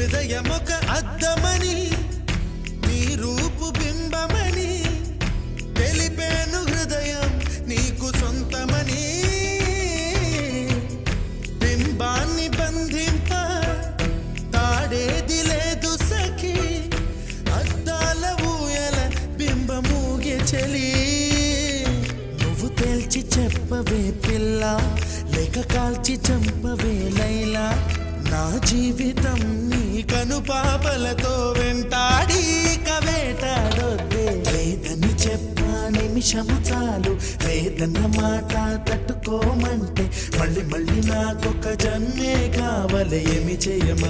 హృదయమొక అద్దమని నీ రూపు బింబమని తెలిపేను హృదయం నీకు సొంతమని బింబాన్ని బంధింప తాడేది లేదు సఖి అద్దాల ఊయల బింబమూగే చలి నువ్వు తేల్చి చెప్పవే పిల్ల లేక కాల్చి చంపవే లైలా నా జీవితం నీ కనుపాపలతో వెంటాడి కవేటాడొద్దే లేదని చెప్పా నిమిషము చాలు లేదన్న మాట తట్టుకోమంటే మళ్ళీ మళ్ళీ నాకొక జన్మే కావాలి ఏమి చేయమ